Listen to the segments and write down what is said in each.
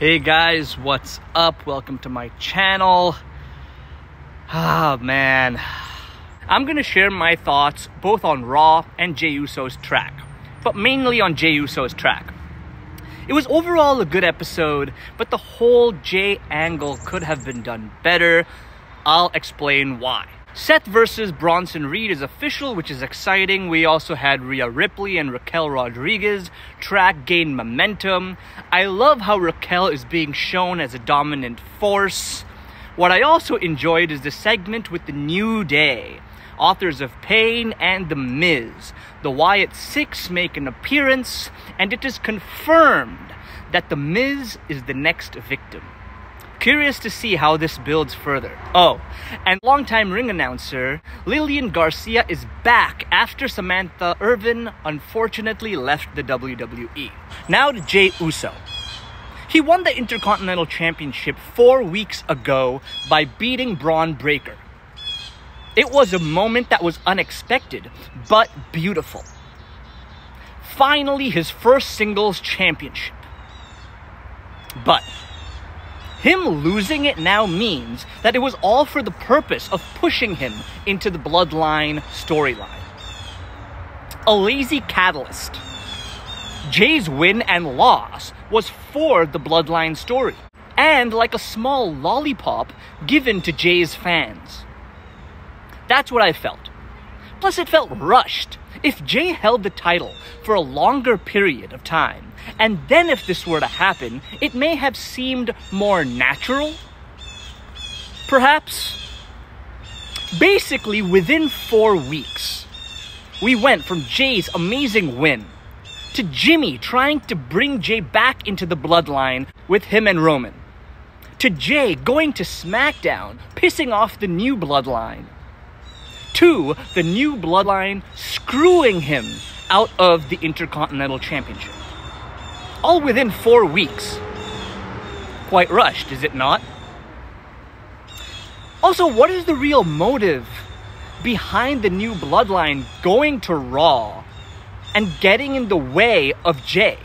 Hey guys, what's up? Welcome to my channel. Man. I'm gonna share my thoughts both on Raw and Jey Uso's track, but mainly on Jey Uso's track. It was overall a good episode, but the whole Jey angle could have been done better. I'll explain why. Seth versus Bronson Reed is official, which is exciting. We also had Rhea Ripley and Raquel Rodriguez. Track gained momentum. I love how Raquel is being shown as a dominant force. What I also enjoyed is the segment with the New Day, Authors of Pain, and The Miz. The Wyatt Six make an appearance, and it is confirmed that The Miz is the next victim. Curious to see how this builds further. Oh, and longtime ring announcer Lillian Garcia is back after Samantha Irvin unfortunately left the WWE. Now to Jey Uso. He won the Intercontinental Championship 4 weeks ago by beating Braun Breaker. It was a moment that was unexpected, but beautiful. Finally, his first singles championship. But him losing it now means that it was all for the purpose of pushing him into the Bloodline storyline. A lazy catalyst. Jey's win and loss was for the Bloodline story, and like a small lollipop given to Jey's fans. That's what I felt. Plus, it felt rushed. If Jey held the title for a longer period of time, and then if this were to happen, it may have seemed more natural. Perhaps. Basically, within 4 weeks, we went from Jey's amazing win to Jimmy trying to bring Jey back into the Bloodline with him and Roman, to Jey going to SmackDown, pissing off the new Bloodline, to the new Bloodline screwing him out of the Intercontinental Championship. All within 4 weeks. Quite rushed, is it not? Also, what is the real motive behind the new Bloodline going to Raw and getting in the way of Jey?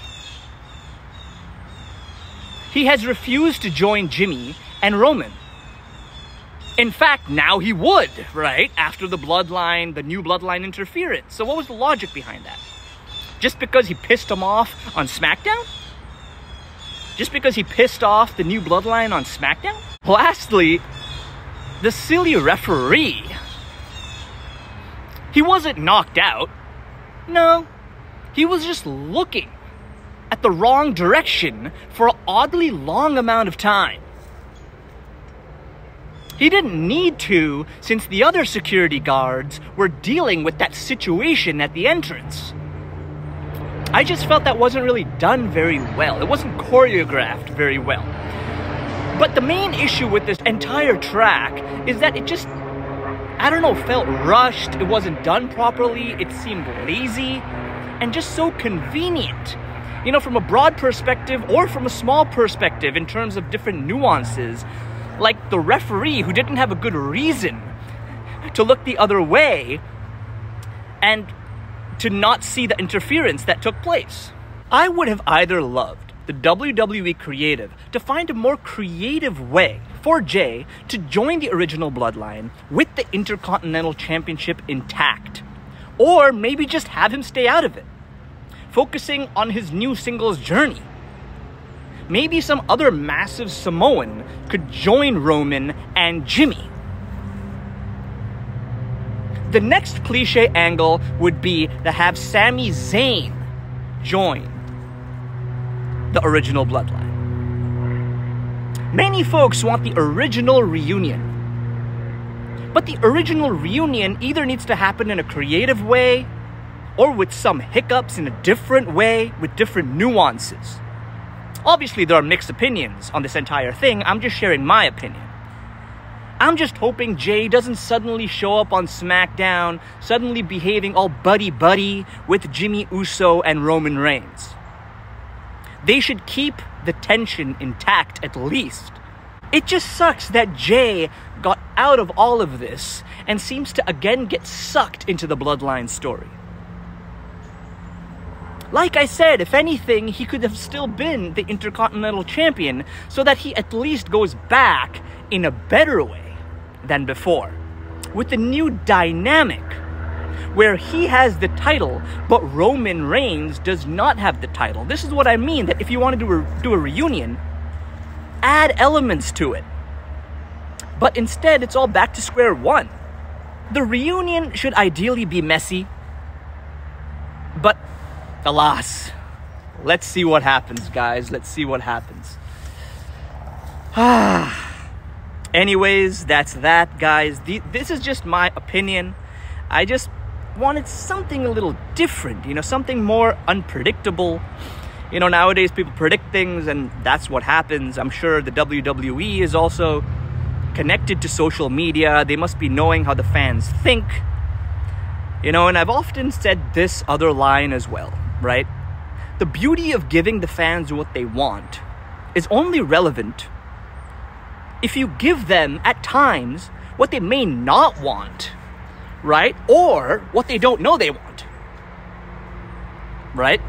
He has refused to join Jimmy and Roman. In fact, now he would, right? After the Bloodline, the new Bloodline interference. So what was the logic behind that? Just because he pissed him off on SmackDown? Just because he pissed off the new Bloodline on SmackDown? Lastly, the silly referee. He wasn't knocked out. No, he was just looking at the wrong direction for an oddly long amount of time. He didn't need to, since the other security guards were dealing with that situation at the entrance. I just felt that wasn't really done very well. It wasn't choreographed very well. But the main issue with this entire track is that it just, I don't know, felt rushed. It wasn't done properly. It seemed lazy and just so convenient. You know, from a broad perspective or from a small perspective in terms of different nuances. Like the referee who didn't have a good reason to look the other way and to not see the interference that took place. I would have either loved the WWE Creative to find a more creative way for Jey to join the original Bloodline with the Intercontinental Championship intact, or maybe just have him stay out of it, focusing on his new singles journey. Maybe some other massive Samoan could join Roman and Jimmy. The next cliche angle would be to have Sami Zayn join the original Bloodline. Many folks want the original reunion. But the original reunion either needs to happen in a creative way or with some hiccups in a different way with different nuances. Obviously, there are mixed opinions on this entire thing. I'm just sharing my opinion. I'm just hoping Jey doesn't suddenly show up on SmackDown, suddenly behaving all buddy-buddy with Jimmy Uso and Roman Reigns. They should keep the tension intact at least. It just sucks that Jey got out of all of this and seems to again get sucked into the Bloodline story. Like I said, if anything, he could have still been the Intercontinental Champion so that he at least goes back in a better way than before. With the new dynamic where he has the title, but Roman Reigns does not have the title. This is what I mean, that if you want to do a reunion, add elements to it. But instead, it's all back to square one. The reunion should ideally be messy, but alas, let's see what happens, guys. Let's see what happens. Anyways, that's that, guys. This is just my opinion. I just wanted something a little different, something more unpredictable. Nowadays people predict things and that's what happens. I'm sure the WWE is also connected to social media. They must be knowing how the fans think. And I've often said this other line as well, right? The beauty of giving the fans what they want is only relevant if you give them, at times, what they may not want, right? Or what they don't know they want, right?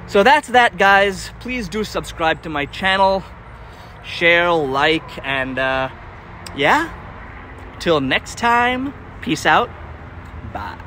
So that's that, guys. Please do subscribe to my channel, share, like, and yeah, till next time, peace out, bye.